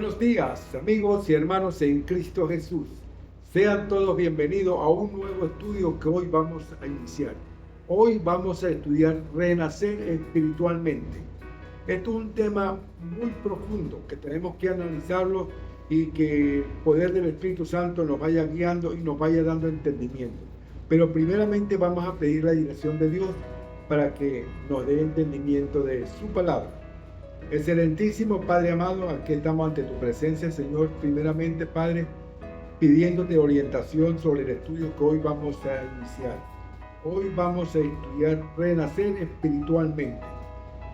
Buenos días, amigos y hermanos en Cristo Jesús. Sean todos bienvenidos a un nuevo estudio que hoy vamos a iniciar. Hoy vamos a estudiar renacer espiritualmente. Esto es un tema muy profundo que tenemos que analizarlo y que el poder del Espíritu Santo nos vaya guiando y nos vaya dando entendimiento. Pero primeramente vamos a pedir la dirección de Dios para que nos dé entendimiento de su palabra. Excelentísimo Padre amado, aquí estamos ante tu presencia, Señor. Primeramente, Padre, pidiéndote orientación sobre el estudio que hoy vamos a iniciar. Hoy vamos a estudiar renacer espiritualmente.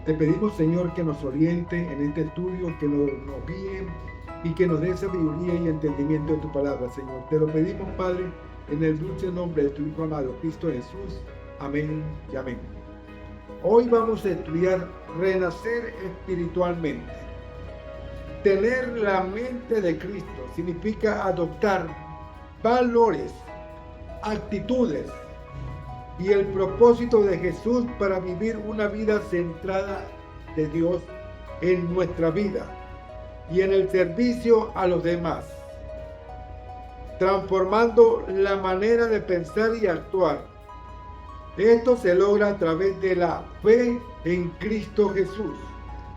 Te pedimos, Señor, que nos oriente en este estudio, que nos guíe y que nos dé sabiduría y entendimiento de tu palabra, Señor. Te lo pedimos, Padre, en el dulce nombre de tu Hijo amado, Cristo Jesús. Amén y amén. Hoy vamos a estudiar renacer espiritualmente. Tener la mente de Cristo significa adoptar valores, actitudes y el propósito de Jesús para vivir una vida centrada de Dios en nuestra vida y en el servicio a los demás, transformando la manera de pensar y actuar. Esto se logra a través de la fe en Cristo Jesús,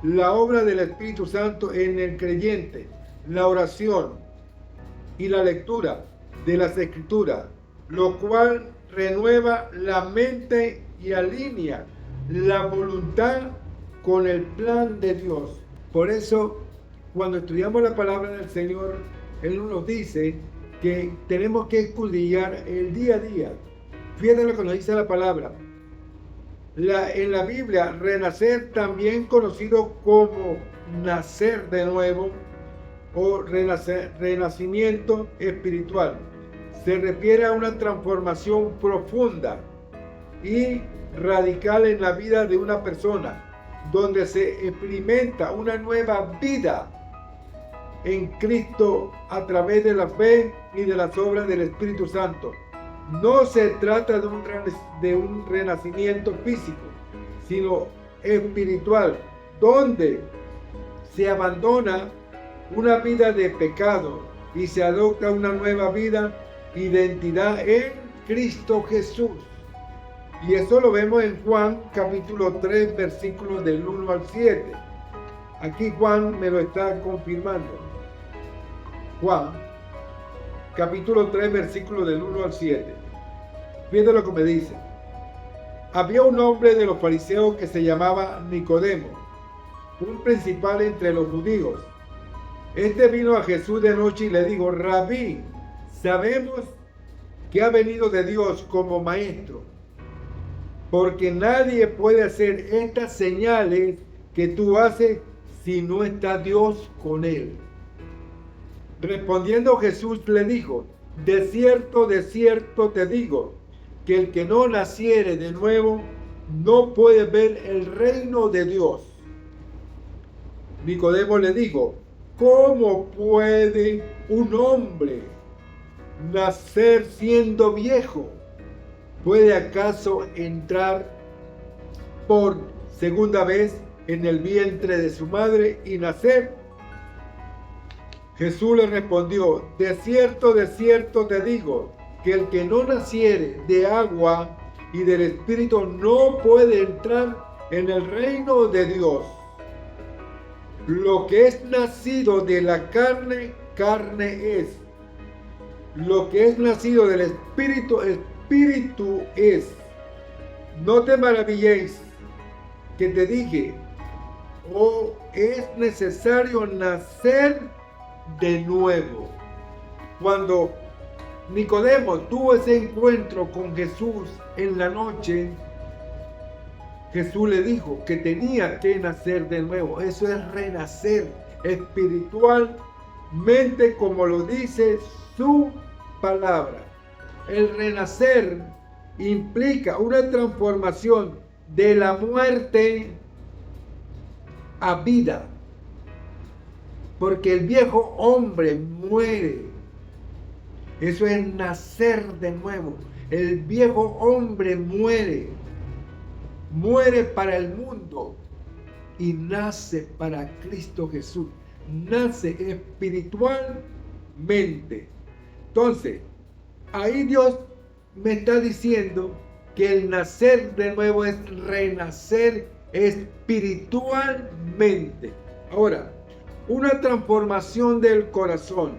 la obra del Espíritu Santo en el creyente, la oración y la lectura de las Escrituras, lo cual renueva la mente y alinea la voluntad con el plan de Dios. Por eso, cuando estudiamos la palabra del Señor, Él nos dice que tenemos que escudriñar el día a día. Fíjate lo que nos dice la palabra. En la Biblia, renacer, también conocido como nacer de nuevo o renacimiento espiritual, se refiere a una transformación profunda y radical en la vida de una persona, donde se experimenta una nueva vida en Cristo a través de la fe y de las obras del Espíritu Santo. No se trata de un renacimiento físico, sino espiritual, donde se abandona una vida de pecado y se adopta una nueva vida, identidad en Cristo Jesús. Y eso lo vemos en Juan capítulo 3, versículos del 1 al 7. Aquí Juan me lo está confirmando. Juan capítulo 3, versículos del 1 al 7. Fíjate lo que me dice. Había un hombre de los fariseos que se llamaba Nicodemo, un principal entre los judíos. Este vino a Jesús de noche y le dijo: Rabí, sabemos que ha venido de Dios como maestro, porque nadie puede hacer estas señales que tú haces si no está Dios con él. Respondiendo Jesús le dijo: de cierto te digo, que el que no naciere de nuevo no puede ver el reino de Dios. Nicodemo le dijo: ¿cómo puede un hombre nacer siendo viejo? ¿Puede acaso entrar por segunda vez en el vientre de su madre y nacer? Jesús le respondió: de cierto te digo, que el que no naciere de agua y del Espíritu no puede entrar en el reino de Dios. Lo que es nacido de la carne, carne es. Lo que es nacido del Espíritu, Espíritu es. No te maravilléis que te dije: es necesario nacer de nuevo. Cuando Nicodemo tuvo ese encuentro con Jesús en la noche, Jesús le dijo que tenía que nacer de nuevo. Eso es renacer espiritualmente, como lo dice su palabra. El renacer implica una transformación de la muerte a vida, porque el viejo hombre muere. Eso es nacer de nuevo. El viejo hombre muere para el mundo y nace para Cristo Jesús. nace espiritualmente. Entonces, ahí Dios me está diciendo que el nacer de nuevo es renacer espiritualmente. Ahora, una transformación del corazón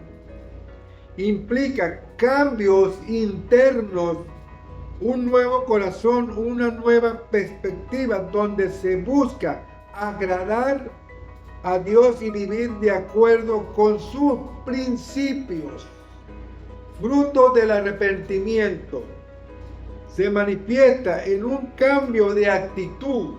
implica cambios internos, un nuevo corazón, una nueva perspectiva donde se busca agradar a Dios y vivir de acuerdo con sus principios. Fruto del arrepentimiento se manifiesta en un cambio de actitud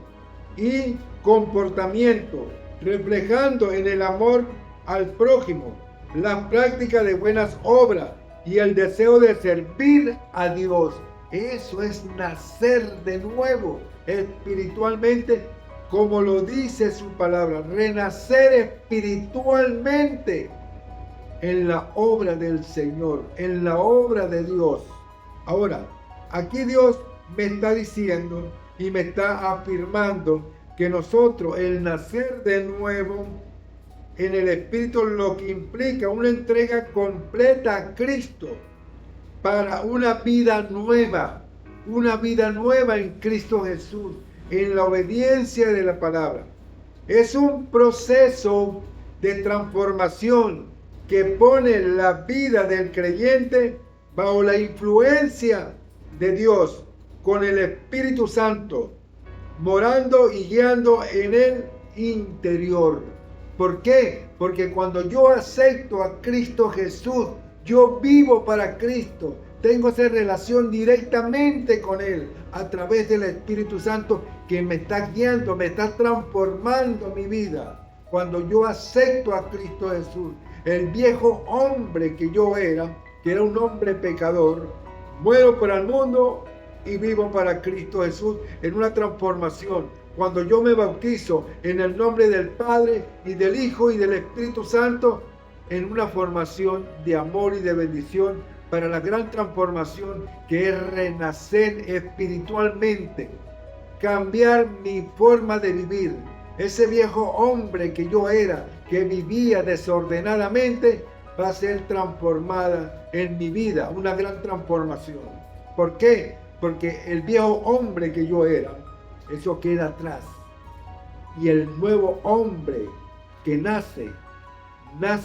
y comportamiento, reflejando en el amor al prójimo, la práctica de buenas obras y el deseo de servir a Dios. Eso es nacer de nuevo espiritualmente, como lo dice su palabra, renacer espiritualmente en la obra del Señor, en la obra de Dios. Ahora, aquí Dios me está diciendo y me está afirmando que nosotros, el nacer de nuevo en el Espíritu, lo que implica una entrega completa a Cristo para una vida nueva en Cristo Jesús, en la obediencia de la palabra. Es un proceso de transformación que pone la vida del creyente bajo la influencia de Dios, con el Espíritu Santo, morando y guiando en el interior. ¿Por qué? Porque cuando yo acepto a Cristo Jesús, yo vivo para Cristo, tengo esa relación directamente con Él, a través del Espíritu Santo que me está guiando, me está transformando mi vida. Cuando yo acepto a Cristo Jesús, el viejo hombre que yo era, que era un hombre pecador, muero para el mundo y vivo para Cristo Jesús en una transformación. Cuando yo me bautizo en el nombre del Padre y del Hijo y del Espíritu Santo, en una formación de amor y de bendición para la gran transformación que es renacer espiritualmente, cambiar mi forma de vivir. Ese viejo hombre que yo era, que vivía desordenadamente, va a ser transformada en mi vida, una gran transformación. ¿Por qué? Porque el viejo hombre que yo era, eso queda atrás. Y el nuevo hombre que nace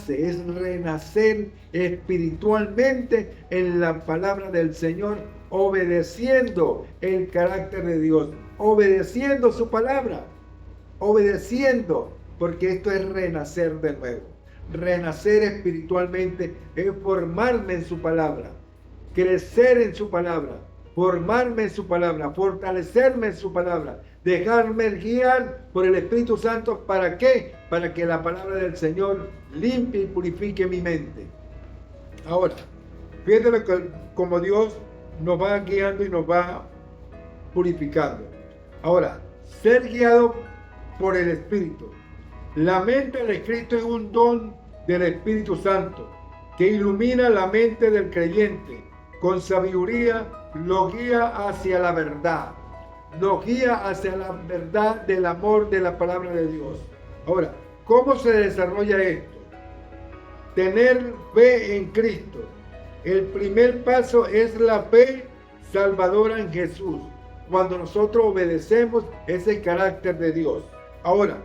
es renacer espiritualmente en la palabra del Señor, obedeciendo el carácter de Dios, obedeciendo su palabra, obedeciendo, porque esto es renacer de nuevo. Renacer espiritualmente es formarme en su palabra, crecer en su palabra, formarme en su palabra, fortalecerme en su palabra, dejarme guiar por el Espíritu Santo. ¿Para qué? Para que la palabra del Señor limpie y purifique mi mente. Ahora, fíjate como Dios nos va guiando y nos va purificando. Ahora, ser guiado por el Espíritu. La mente del Cristo es un don del Espíritu Santo que ilumina la mente del creyente. Con sabiduría lo guía hacia la verdad. Nos guía hacia la verdad del amor de la palabra de Dios. Ahora, ¿cómo se desarrolla esto? Tener fe en Cristo. El primer paso es la fe salvadora en Jesús. Cuando nosotros obedecemos ese carácter de Dios. Ahora,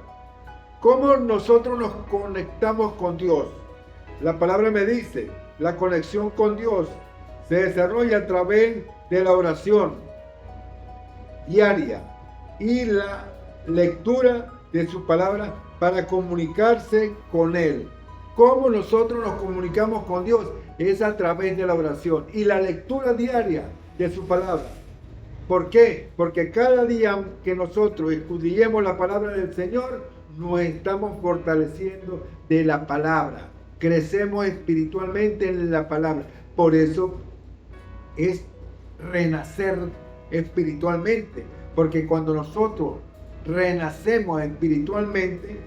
¿cómo nosotros nos conectamos con Dios? La palabra me dice, la conexión con Dios se desarrolla a través de la oración diaria y la lectura de su palabra para comunicarse con Él. ¿Cómo nosotros nos comunicamos con Dios? Es a través de la oración y la lectura diaria de su palabra. ¿Por qué? Porque cada día que nosotros escudriñemos la palabra del Señor, nos estamos fortaleciendo de la palabra. Crecemos espiritualmente en la palabra. Por eso es renacer espiritualmente. Porque cuando nosotros renacemos espiritualmente,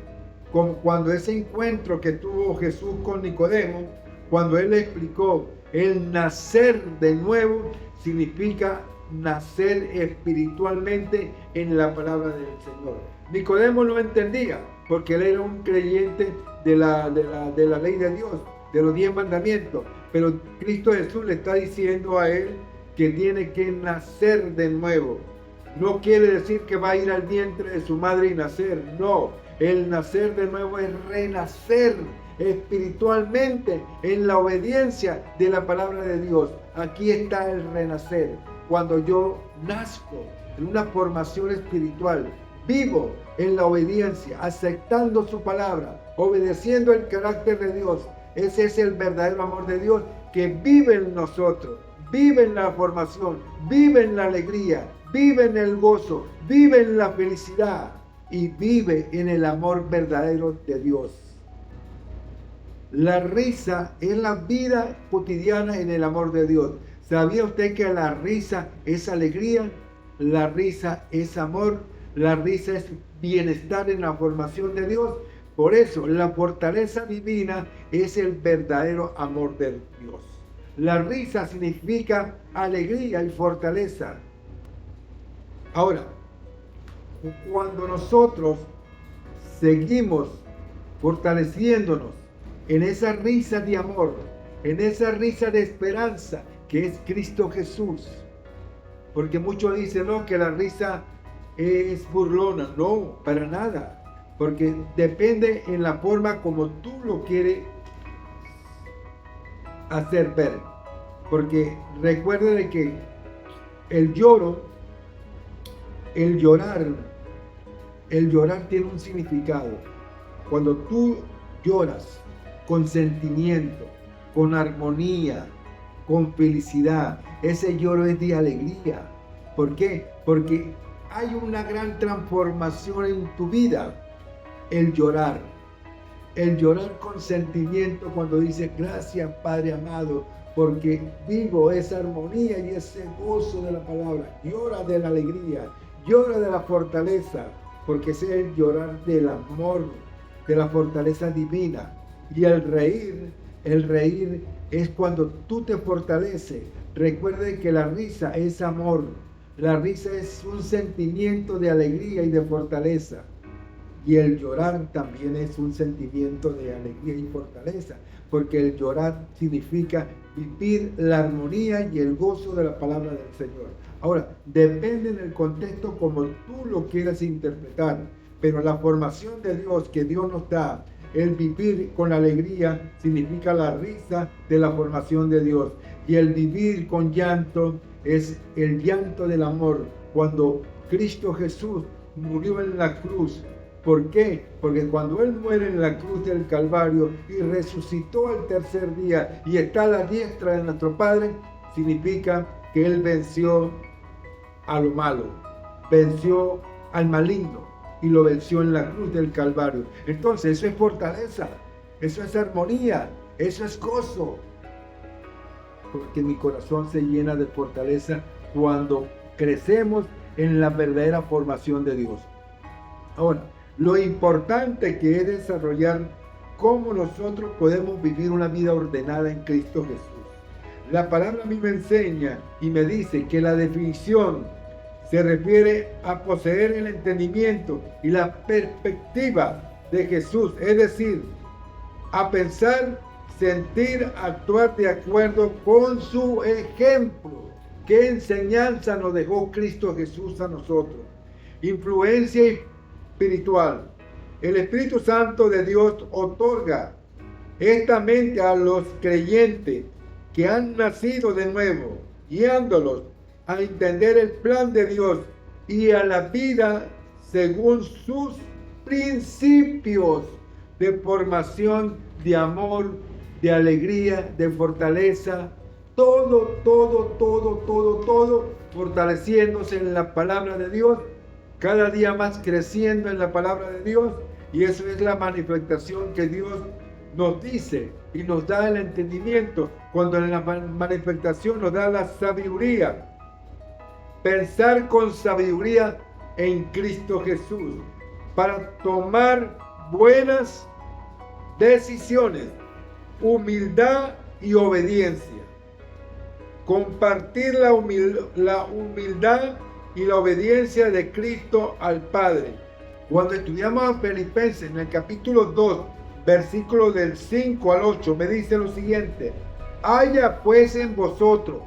como cuando ese encuentro que tuvo Jesús con Nicodemo, cuando él le explicó el nacer de nuevo, significa nacer espiritualmente en la palabra del Señor. Nicodemo no entendía, porque él era un creyente de la ley de Dios, de los 10 mandamientos. Pero Cristo Jesús le está diciendo a él que tiene que nacer de nuevo. No quiere decir que va a ir al vientre de su madre y nacer. No, el nacer de nuevo es renacer espiritualmente en la obediencia de la palabra de Dios. Aquí está el renacer. Cuando yo nazco en una formación espiritual, vivo en la obediencia, aceptando su palabra, obedeciendo el carácter de Dios. Ese es el verdadero amor de Dios que vive en nosotros, vive en la formación, vive en la alegría, vive en el gozo, vive en la felicidad y vive en el amor verdadero de Dios. La risa es la vida cotidiana en el amor de Dios. ¿Sabía usted que la risa es alegría? La risa es amor. La risa es bienestar en la formación de Dios. Por eso, la fortaleza divina es el verdadero amor de Dios. La risa significa alegría y fortaleza. Ahora, cuando nosotros seguimos fortaleciéndonos en esa risa de amor, en esa risa de esperanza que es Cristo Jesús, porque muchos dicen, no, que la risa es burlona. No, para nada, porque depende en la forma como tú lo quieres hacer ver. Porque recuerde de que el llorar tiene un significado. Cuando tú lloras con sentimiento, con armonía, con felicidad, ese lloro es de alegría. ¿Por qué? Porque hay una gran transformación en tu vida. El llorar con sentimiento, cuando dices gracias Padre amado, porque vivo esa armonía y ese gozo de la palabra. Llora de la alegría, llora de la fortaleza, porque ese es el llorar del amor, de la fortaleza divina. Y el reír es cuando tú te fortaleces. Recuerde que la risa es amor. La risa es un sentimiento de alegría y de fortaleza. Y el llorar también es un sentimiento de alegría y fortaleza, porque el llorar significa vivir la armonía y el gozo de la palabra del Señor. Ahora, depende del contexto como tú lo quieras interpretar, pero la formación de Dios que Dios nos da, el vivir con alegría, significa la risa de la formación de Dios. Y el vivir con llanto es el llanto del amor. Cuando Cristo Jesús murió en la cruz, ¿por qué? Porque cuando Él muere en la cruz del Calvario y resucitó al tercer día y está a la diestra de nuestro Padre, significa que Él venció a lo malo, venció al maligno y lo venció en la cruz del Calvario. Entonces eso es fortaleza, eso es armonía, eso es gozo. Porque mi corazón se llena de fortaleza cuando crecemos en la verdadera formación de Dios. Ahora, lo importante que es desarrollar cómo nosotros podemos vivir una vida ordenada en Cristo Jesús. La palabra a mí me enseña y me dice que la definición se refiere a poseer el entendimiento y la perspectiva de Jesús, es decir, a pensar, sentir, actuar de acuerdo con su ejemplo. ¿Qué enseñanza nos dejó Cristo Jesús a nosotros? Influencia espiritual. El Espíritu Santo de Dios otorga esta mente a los creyentes que han nacido de nuevo, guiándolos a entender el plan de Dios y a la vida según sus principios de formación, de amor, de alegría, de fortaleza, todo, fortaleciéndose en la palabra de Dios, cada día más creciendo en la palabra de Dios, y eso es la manifestación que Dios nos dice y nos da el entendimiento, cuando en la manifestación nos da la sabiduría. Pensar con sabiduría en Cristo Jesús para tomar buenas decisiones, humildad y obediencia. compartir la humildad y la obediencia de Cristo al Padre. Cuando estudiamos a Filipenses en el capítulo 2, versículos del 5 al 8, me dice lo siguiente: haya pues en vosotros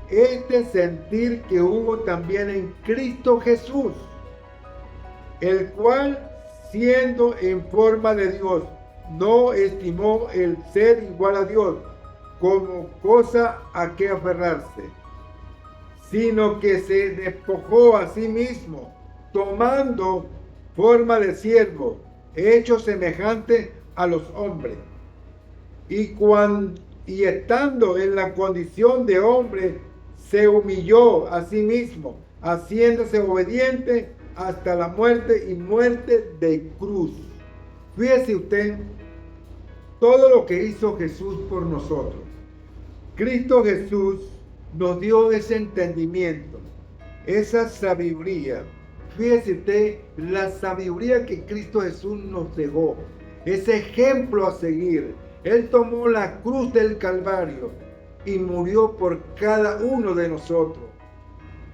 este sentir que hubo también en Cristo Jesús, el cual, siendo en forma de Dios, no estimó el ser igual a Dios como cosa a que aferrarse, sino que se despojó a sí mismo, tomando forma de siervo, hecho semejante a los hombres. Y estando en la condición de hombre, se humilló a sí mismo, haciéndose obediente hasta la muerte y muerte de cruz. Fíjese usted todo lo que hizo Jesús por nosotros. Cristo Jesús nos dio ese entendimiento, esa sabiduría. Fíjese usted la sabiduría que Cristo Jesús nos dejó, ese ejemplo a seguir. Él tomó la cruz del Calvario y murió por cada uno de nosotros,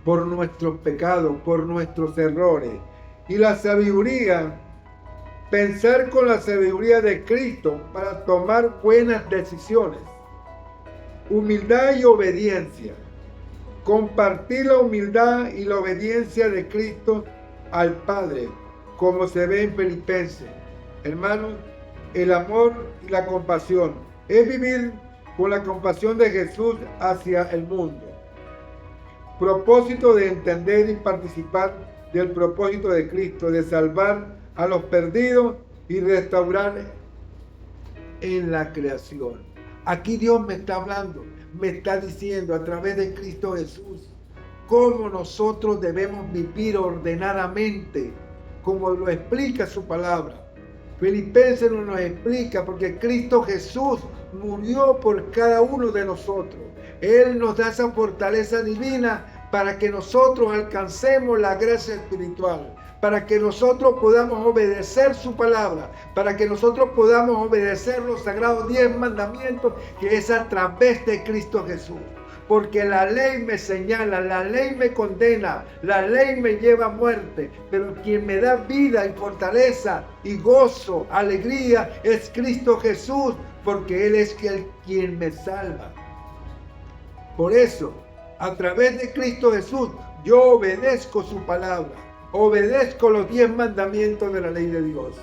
por nuestros pecados, por nuestros errores. Y la sabiduría, pensar con la sabiduría de Cristo para tomar buenas decisiones. Humildad y obediencia. Compartir la humildad y la obediencia de Cristo al Padre, como se ve en Filipenses. Hermanos, el amor y la compasión es vivir con la compasión de Jesús hacia el mundo. Propósito de entender y participar del propósito de Cristo, de salvar a los perdidos y restaurar en la creación. Aquí Dios me está hablando, me está diciendo a través de Cristo Jesús cómo nosotros debemos vivir ordenadamente, como lo explica su palabra. Filipenses nos explica, porque Cristo Jesús murió por cada uno de nosotros. Él nos da esa fortaleza divina para que nosotros alcancemos la gracia espiritual, para que nosotros podamos obedecer su palabra, para que nosotros podamos obedecer los sagrados 10 mandamientos, que es a través de Cristo Jesús. Porque la ley me señala, la ley me condena, la ley me lleva a muerte, pero quien me da vida y fortaleza y gozo, alegría, es Cristo Jesús, porque Él es quien me salva. Por eso, a través de Cristo Jesús, yo obedezco su palabra, obedezco los 10 mandamientos de la ley de Dios.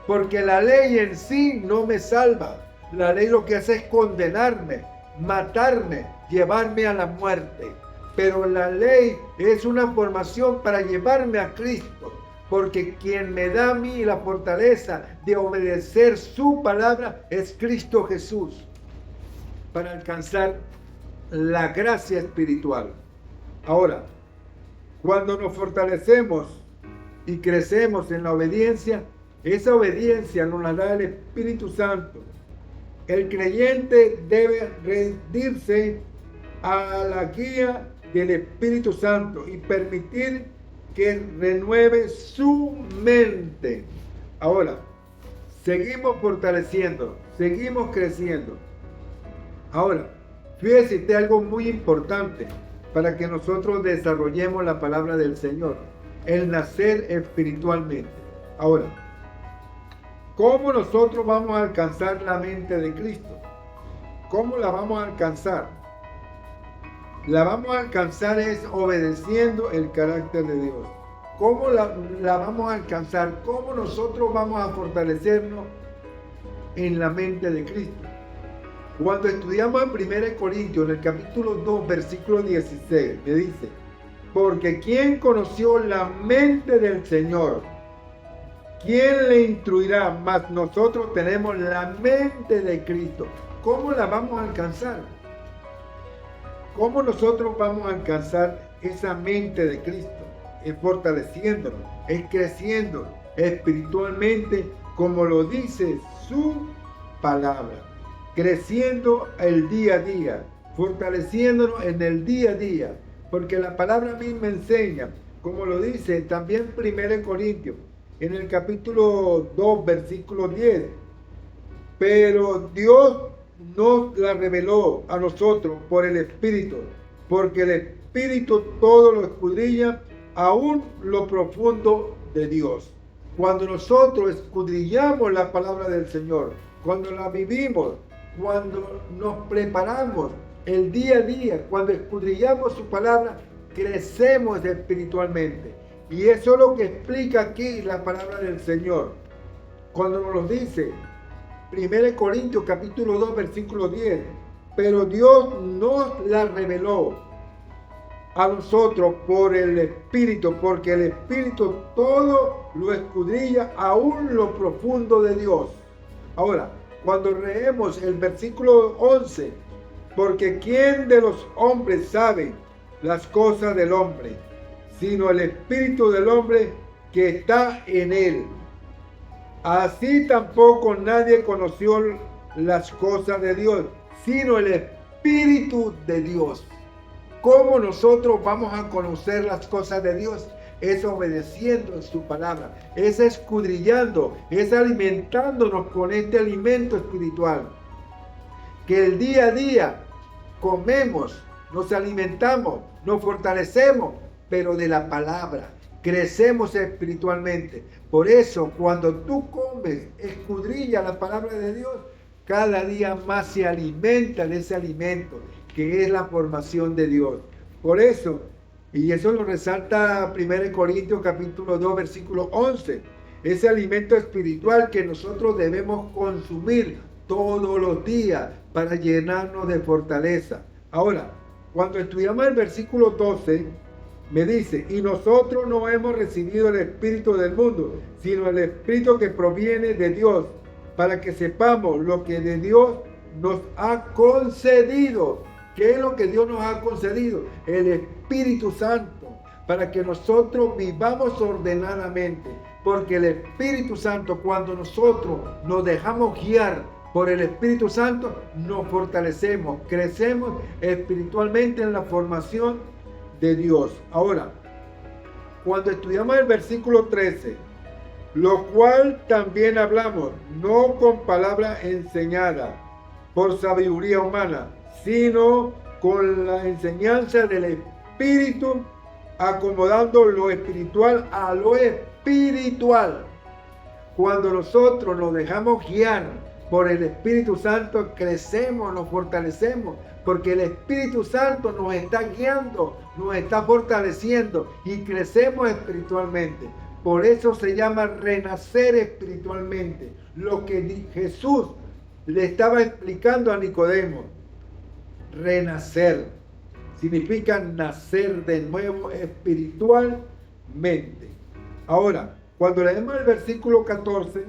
Porque la ley en sí no me salva, la ley lo que hace es condenarme, matarme, llevarme a la muerte. Pero la ley es una formación para llevarme a Cristo, porque quien me da a mí la fortaleza de obedecer su palabra es Cristo Jesús, para alcanzar la gracia espiritual. Ahora, cuando nos fortalecemos y crecemos en la obediencia, esa obediencia nos la da el Espíritu Santo. El creyente debe rendirse a la guía del Espíritu Santo y permitir que renueve su mente. Ahora, seguimos fortaleciendo, seguimos creciendo. Ahora, fíjese usted algo muy importante para que nosotros desarrollemos la palabra del Señor, el nacer espiritualmente. Ahora, ¿cómo nosotros vamos a alcanzar la mente de Cristo? ¿Cómo la vamos a alcanzar? La vamos a alcanzar es obedeciendo el carácter de Dios. ¿Cómo la vamos a alcanzar? ¿Cómo nosotros vamos a fortalecernos en la mente de Cristo? Cuando estudiamos en 1 Corintios, en el capítulo 2, versículo 16, me dice: porque ¿quién conoció la mente del Señor? ¿Quién le instruirá? Mas nosotros tenemos la mente de Cristo. ¿Cómo la vamos a alcanzar? ¿Cómo nosotros vamos a alcanzar esa mente de Cristo? Es fortaleciéndonos, es creciendo espiritualmente, como lo dice su palabra. Creciendo el día a día, fortaleciéndonos en el día a día, porque la palabra a mí me enseña, como lo dice también 1 Corintios, en el capítulo 2, versículo 10. Pero Dios nos la reveló a nosotros por el Espíritu, porque el Espíritu todo lo escudriña, aún lo profundo de Dios. Cuando nosotros escudriñamos la palabra del Señor, cuando la vivimos, cuando nos preparamos el día a día, cuando escudriñamos su palabra, crecemos espiritualmente. Y eso es lo que explica aquí la palabra del Señor. Cuando nos lo dice, 1 Corintios capítulo 2, versículo 10, pero Dios nos la reveló a nosotros por el Espíritu, porque el Espíritu todo lo escudriña, aún lo profundo de Dios. Ahora, cuando leemos el versículo 11, porque ¿quién de los hombres sabe las cosas del hombre, sino el Espíritu del hombre que está en él? Así tampoco nadie conoció las cosas de Dios, sino el Espíritu de Dios. ¿Cómo nosotros vamos a conocer las cosas de Dios? Es obedeciendo su palabra, es escudriñando, es alimentándonos con este alimento espiritual. Que el día a día comemos, nos alimentamos, nos fortalecemos, pero de la palabra. Crecemos espiritualmente. Por eso, cuando tú comes, escudriña la palabra de Dios, cada día más se alimenta de ese alimento, que es la formación de Dios. Por eso, y eso lo resalta 1 Corintios capítulo 2, versículo 11, ese alimento espiritual que nosotros debemos consumir todos los días para llenarnos de fortaleza. Ahora, cuando estudiamos el versículo 12, me dice, y nosotros no hemos recibido el Espíritu del mundo, sino el Espíritu que proviene de Dios, para que sepamos lo que de Dios nos ha concedido. ¿Qué es lo que Dios nos ha concedido? El Espíritu Santo, para que nosotros vivamos ordenadamente. Porque el Espíritu Santo, cuando nosotros nos dejamos guiar por el Espíritu Santo, nos fortalecemos, crecemos espiritualmente en la formación de Dios. Ahora, cuando estudiamos el versículo 13, lo cual también hablamos, no con palabra enseñada por sabiduría humana, sino con la enseñanza del Espíritu, acomodando lo espiritual a lo espiritual. Cuando nosotros nos dejamos guiar por el Espíritu Santo, crecemos, nos fortalecemos, porque el Espíritu Santo nos está guiando, nos está fortaleciendo y crecemos espiritualmente. Por eso se llama renacer espiritualmente. Lo que Jesús le estaba explicando a Nicodemo. Renacer significa nacer de nuevo espiritualmente. Ahora, cuando leemos el versículo 14,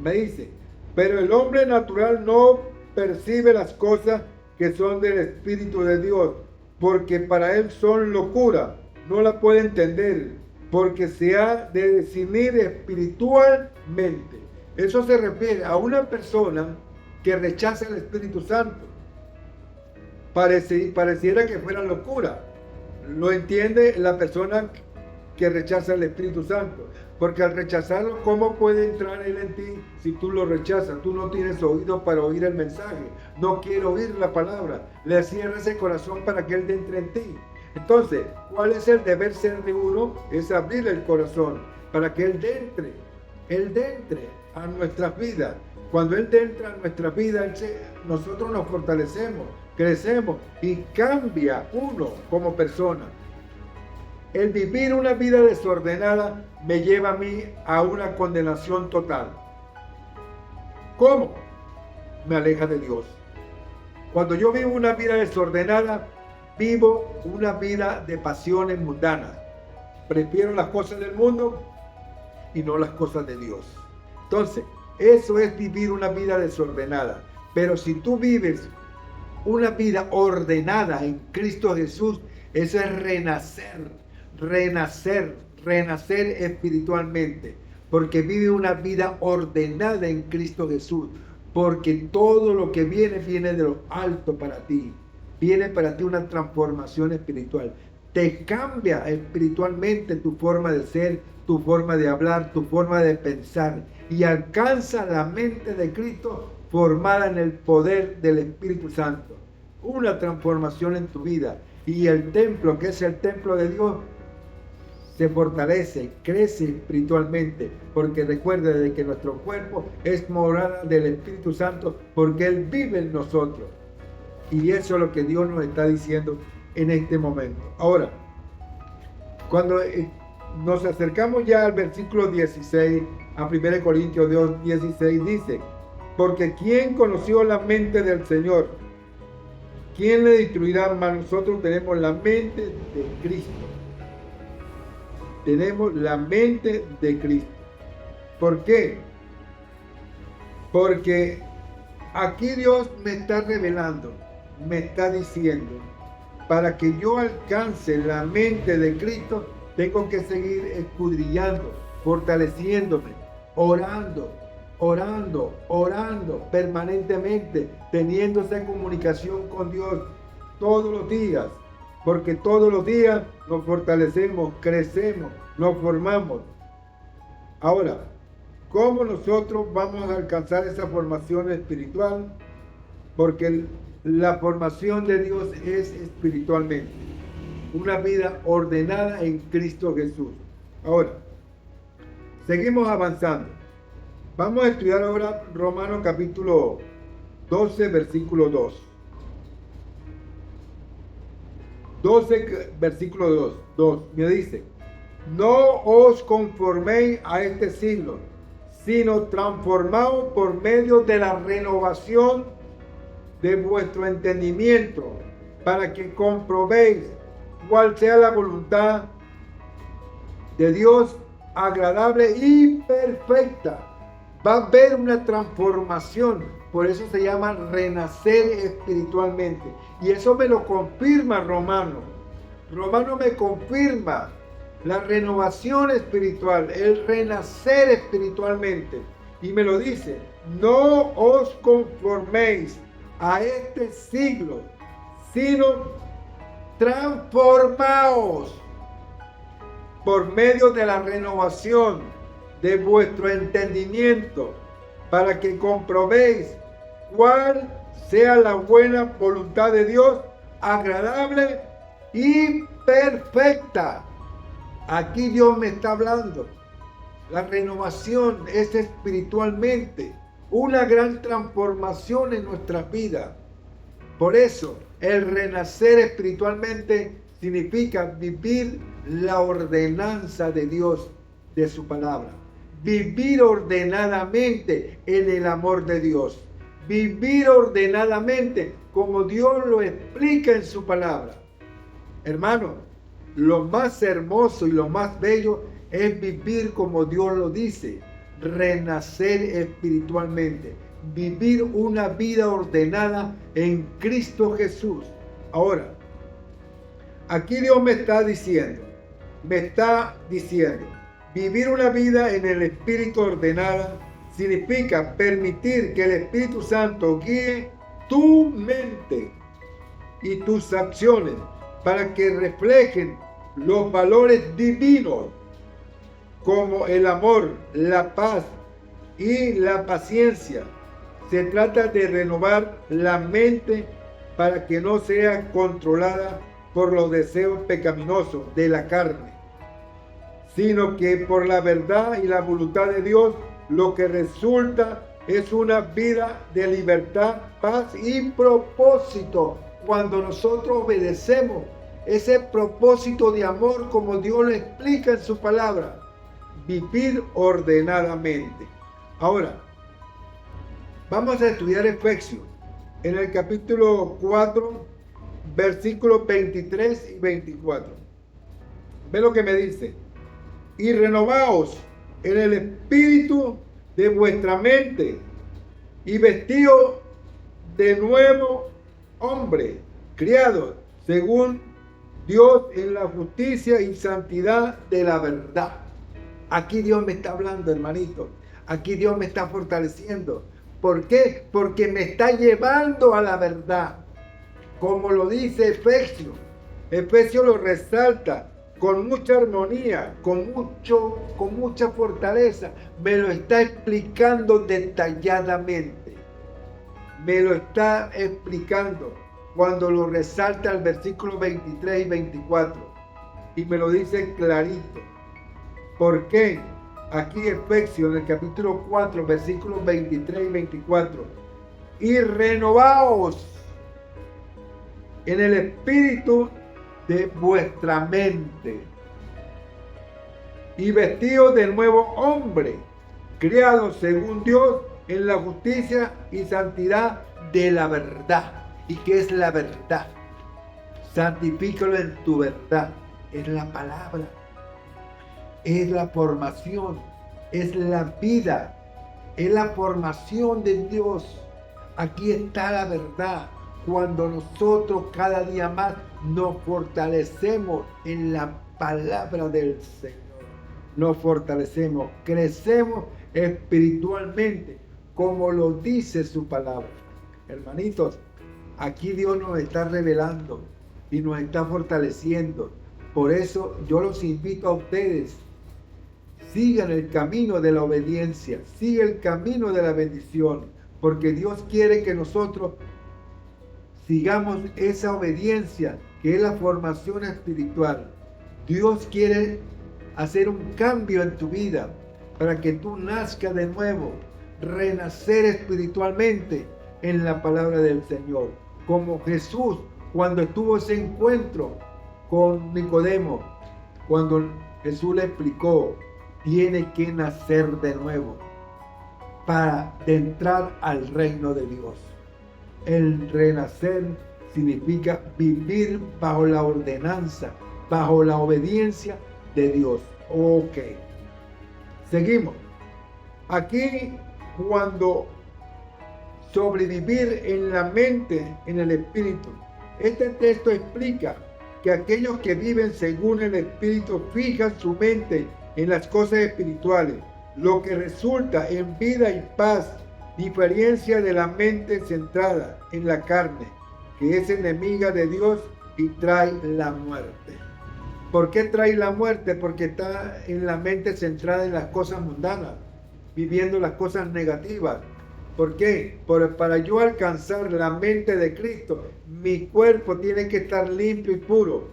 me dice, pero el hombre natural no percibe las cosas que son del Espíritu de Dios, porque para él son locura, no la puede entender, porque se ha de discernir espiritualmente. Eso se refiere a una persona que rechaza el Espíritu Santo. Pareciera que fuera locura. Lo entiende la persona que rechaza el Espíritu Santo. Porque al rechazarlo, ¿cómo puede entrar Él en ti si tú lo rechazas? Tú no tienes oído para oír el mensaje. No quiere oír la palabra. Le cierras el corazón para que Él entre en ti. Entonces, ¿cuál es el deber ser de uno? Es abrir el corazón para que Él entre. Él entre a nuestras vidas. Cuando Él entra a nuestras vidas, nosotros nos fortalecemos, crecemos y cambia uno como persona. El vivir una vida desordenada me lleva a mí a una condenación total. ¿Cómo? Me aleja de Dios. Cuando yo vivo una vida desordenada, vivo una vida de pasiones mundanas. Prefiero las cosas del mundo y no las cosas de Dios. Entonces, eso es vivir una vida desordenada. Pero si tú vives una vida ordenada en Cristo Jesús, eso es renacer espiritualmente, porque vive una vida ordenada en Cristo Jesús, porque todo lo que viene de lo alto para ti, viene para ti una transformación espiritual, te cambia espiritualmente tu forma de ser, tu forma de hablar, tu forma de pensar, y alcanza la mente de Cristo formada en el poder del Espíritu Santo. Una transformación en tu vida. Y el templo, que es el templo de Dios, se fortalece, crece espiritualmente, porque recuerda de que nuestro cuerpo es morada del Espíritu Santo, porque Él vive en nosotros. Y eso es lo que Dios nos está diciendo en este momento. Ahora, cuando nos acercamos ya al versículo 16, a 1 Corintios 2:16, dice: porque ¿quién conoció la mente del Señor? ¿Quién le instruirá? Mas nosotros tenemos la mente de Cristo. Tenemos la mente de Cristo. ¿Por qué? Porque aquí Dios me está revelando, me está diciendo, para que yo alcance la mente de Cristo, tengo que seguir escudriñando, fortaleciéndome, orando permanentemente, teniendo esa comunicación con Dios todos los días, porque todos los días nos fortalecemos, crecemos, nos formamos. Ahora, ¿cómo nosotros vamos a alcanzar esa formación espiritual? Porque la formación de Dios es espiritualmente, una vida ordenada en Cristo Jesús. Ahora, seguimos avanzando. Vamos a estudiar ahora Romanos capítulo 12, versículo 2. 12, versículo 2 me dice: no os conforméis a este siglo, sino transformaos por medio de la renovación de vuestro entendimiento, para que comprobéis cuál sea la voluntad de Dios, agradable y perfecta. Va a haber una transformación, por eso se llama renacer espiritualmente. Y eso me lo confirma Romano. Romano me confirma la renovación espiritual, el renacer espiritualmente. Y me lo dice: no os conforméis a este siglo, sino transformaos por medio de la renovación de vuestro entendimiento, para que comprobéis cuál sea la buena voluntad de Dios, agradable y perfecta. Aquí Dios me está hablando. La renovación es espiritualmente una gran transformación en nuestras vidas. Por eso, el renacer espiritualmente significa vivir la ordenanza de Dios, de su palabra. Vivir ordenadamente en el amor de Dios. Vivir ordenadamente como Dios lo explica en su palabra. Hermano, lo más hermoso y lo más bello es vivir como Dios lo dice. Renacer espiritualmente. Vivir una vida ordenada en Cristo Jesús. Ahora, aquí Dios me está diciendo, vivir una vida en el Espíritu ordenada significa permitir que el Espíritu Santo guíe tu mente y tus acciones para que reflejen los valores divinos como el amor, la paz y la paciencia. Se trata de renovar la mente para que no sea controlada por los deseos pecaminosos de la carne, sino que por la verdad y la voluntad de Dios, lo que resulta es una vida de libertad, paz y propósito. Cuando nosotros obedecemos ese propósito de amor como Dios lo explica en su palabra, vivir ordenadamente. Ahora, vamos a estudiar Efesios en el capítulo 4, versículos 23 y 24. Ve lo que me dice: y renovaos en el espíritu de vuestra mente, y vestidos de nuevo hombre, criados según Dios en la justicia y santidad de la verdad. Aquí Dios me está hablando, hermanito. Aquí Dios me está fortaleciendo. ¿Por qué? Porque me está llevando a la verdad. Como lo dice Efesios. Efesios lo resalta con mucha armonía, con mucha fortaleza. Me lo está explicando detalladamente. me lo está explicando cuando lo resalta el versículo 23 y 24. Y me lo dice clarito. ¿Por qué? Aquí Efesios, en el capítulo 4, versículos 23 y 24. Y renovaos en el espíritu de vuestra mente. Y vestidos del nuevo hombre, creado según Dios en la justicia y santidad de la verdad. ¿Y qué es la verdad? Santifícalo en tu verdad. Es la palabra. Es la formación. Es la vida. Es la formación de Dios. Aquí está la verdad. Cuando nosotros cada día más nos fortalecemos en la palabra del Señor. Nos fortalecemos, crecemos espiritualmente, como lo dice su palabra. Hermanitos, aquí Dios nos está revelando y nos está fortaleciendo. Por eso yo los invito a ustedes, sigan el camino de la obediencia, sigan el camino de la bendición, porque Dios quiere que nosotros sigamos esa obediencia, que es la formación espiritual. Dios quiere hacer un cambio en tu vida para que tú nazcas de nuevo, renacer espiritualmente en la palabra del Señor. Como Jesús, cuando tuvo ese encuentro con Nicodemo, cuando Jesús le explicó, tiene que nacer de nuevo para entrar al reino de Dios. El renacer significa vivir bajo la ordenanza, bajo la obediencia de Dios. Ok. Seguimos. Aquí, cuando sobrevivir en la mente, en el espíritu, este texto explica que aquellos que viven según el espíritu fijan su mente en las cosas espirituales, lo que resulta en vida y paz, diferencia de la mente centrada en la carne, que es enemiga de Dios y trae la muerte. ¿Por qué trae la muerte? Porque está en la mente centrada en las cosas mundanas, viviendo las cosas negativas. ¿Por qué? Para yo alcanzar la mente de Cristo, mi cuerpo tiene que estar limpio y puro.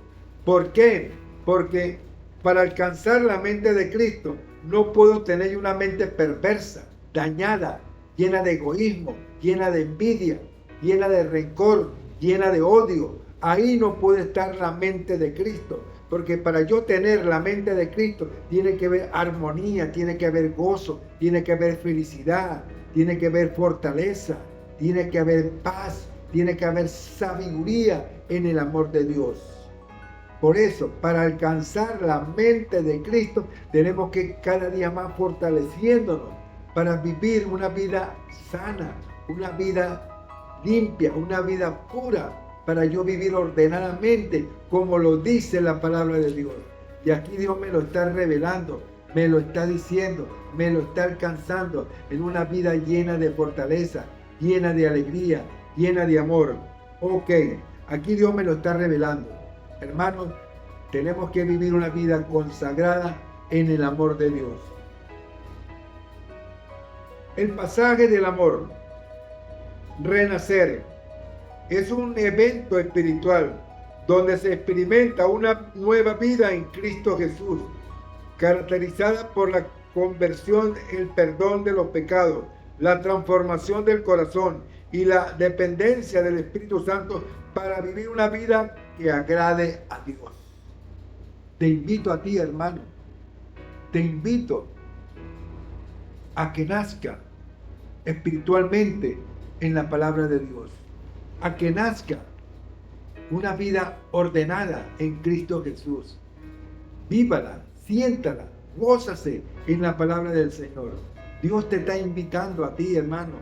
¿Por qué? Porque para alcanzar la mente de Cristo, no puedo tener una mente perversa, dañada, llena de egoísmo, llena de envidia, llena de rencor, llena de odio. Ahí no puede estar la mente de Cristo. Porque para yo tener la mente de Cristo, tiene que haber armonía, tiene que haber gozo, tiene que haber felicidad, tiene que haber fortaleza, tiene que haber paz, tiene que haber sabiduría en el amor de Dios. Por eso, para alcanzar la mente de Cristo, tenemos que cada día más fortaleciéndonos para vivir una vida sana, una vida limpia, una vida pura, para yo vivir ordenadamente, como lo dice la palabra de Dios. Y aquí Dios me lo está revelando, me lo está diciendo, me lo está alcanzando en una vida llena de fortaleza, llena de alegría, llena de amor. Ok, aquí Dios me lo está revelando. Hermanos, tenemos que vivir una vida consagrada en el amor de Dios. El pasaje del amor, renacer, es un evento espiritual donde se experimenta una nueva vida en Cristo Jesús, caracterizada por la conversión, el perdón de los pecados, la transformación del corazón y la dependencia del Espíritu Santo para vivir una vida que agrade a Dios. Te invito a ti, hermano, te invito a que nazca espiritualmente en la palabra de Dios, a que nazca una vida ordenada en Cristo Jesús. Vívala, siéntala, gózase en la palabra del Señor. Dios te está invitando a ti, hermano,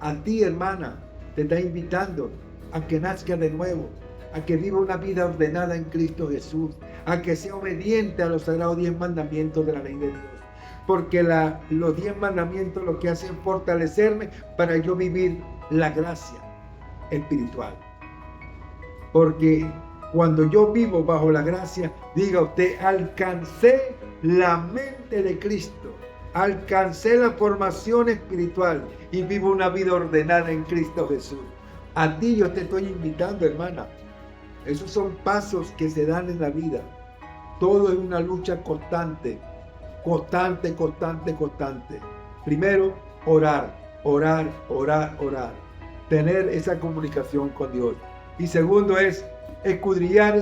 a ti, hermana, te está invitando a que nazca de nuevo, a que viva una vida ordenada en Cristo Jesús, a que sea obediente a los sagrados 10 mandamientos de la ley de Dios. Porque los 10 mandamientos lo que hacen es fortalecerme para yo vivir la gracia espiritual. Porque cuando yo vivo bajo la gracia, diga usted, alcancé la mente de Cristo. alcancé la formación espiritual y vivo una vida ordenada en Cristo Jesús. A ti yo te estoy invitando, hermana. Esos son pasos que se dan en la vida. Todo es una lucha constante. Constante. Primero, orar. Tener esa comunicación con Dios. Y segundo es escudriñar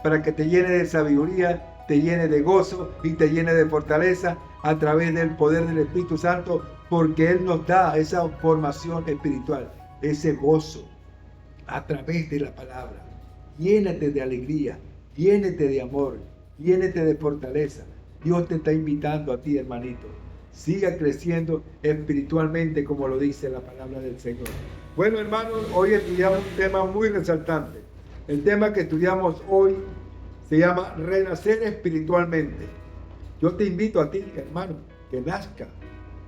para que te llene de sabiduría, te llene de gozo y te llene de fortaleza a través del poder del Espíritu Santo, porque Él nos da esa formación espiritual, ese gozo a través de la palabra. Llénate de alegría, llénate de amor, llénate de fortaleza. Dios te está invitando a ti, hermanito. Siga creciendo espiritualmente como lo dice la palabra del Señor. Bueno, hermanos, hoy estudiamos un tema muy resaltante. El tema que estudiamos hoy se llama renacer espiritualmente. Yo te invito a ti, hermano, que nazca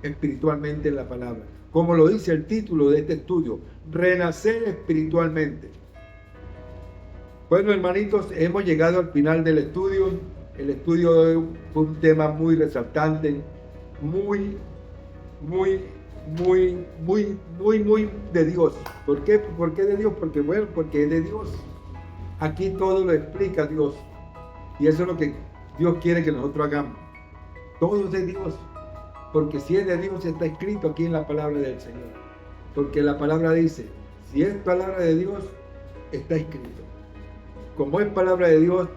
espiritualmente en la palabra. Como lo dice el título de este estudio, renacer espiritualmente. Bueno, hermanitos, hemos llegado al final del estudio. El estudio fue un tema muy resaltante, muy de Dios. ¿Por qué? ¿Por qué de Dios? Porque es de Dios. Aquí todo lo explica Dios. Y eso es lo que Dios quiere que nosotros hagamos. Todo es de Dios. Porque si es de Dios, está escrito aquí en la palabra del Señor. Porque la palabra dice, si es palabra de Dios, está escrito. Como es palabra de Dios,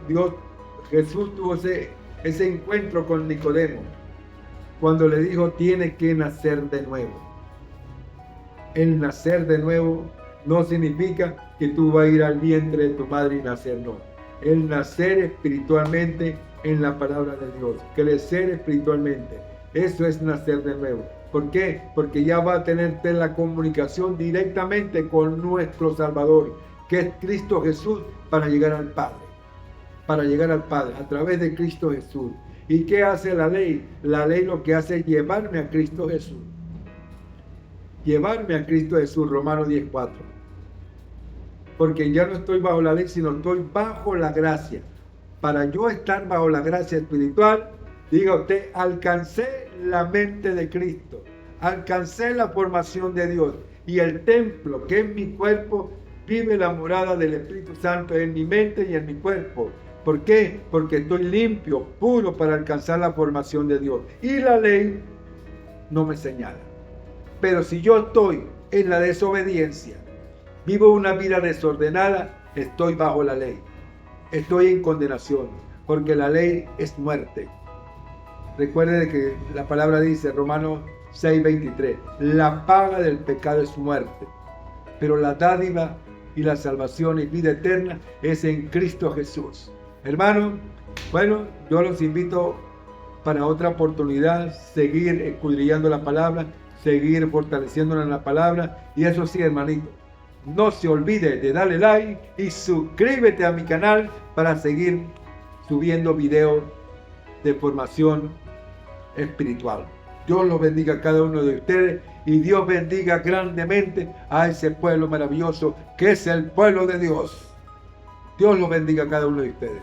Jesús tuvo ese encuentro con Nicodemo, cuando le dijo, tiene que nacer de nuevo. El nacer de nuevo no significa que tú vas a ir al vientre de tu madre y nacer, no. El nacer espiritualmente en la palabra de Dios, crecer espiritualmente, eso es nacer de nuevo. ¿Por qué? Porque ya va a tener la comunicación directamente con nuestro Salvador, que es Cristo Jesús, para llegar al Padre. Para llegar al Padre, a través de Cristo Jesús. ¿Y qué hace la ley? La ley lo que hace es llevarme a Cristo Jesús. Llevarme a Cristo Jesús, Romanos 10:4. Porque ya no estoy bajo la ley, sino estoy bajo la gracia. Para yo estar bajo la gracia espiritual, diga usted, alcancé la mente de Cristo. Alcancé la formación de Dios. Y el templo, que es mi cuerpo, vive la morada del Espíritu Santo en mi mente y en mi cuerpo. ¿Por qué? Porque estoy limpio, puro para alcanzar la formación de Dios. Y la ley no me señala. Pero si yo estoy en la desobediencia, vivo una vida desordenada, estoy bajo la ley. Estoy en condenación, porque la ley es muerte. Recuerde que la palabra dice, Romanos 6:23, la paga del pecado es muerte, pero la dádiva y la salvación y vida eterna es en Cristo Jesús. Hermano, bueno, yo los invito para otra oportunidad, seguir escudriñando la palabra, seguir fortaleciéndola en la palabra. Y eso sí, hermanito, no se olvide de darle like y suscríbete a mi canal para seguir subiendo videos de formación espiritual. Dios los bendiga a cada uno de ustedes y Dios bendiga grandemente a ese pueblo maravilloso que es el pueblo de Dios. Dios los bendiga a cada uno de ustedes.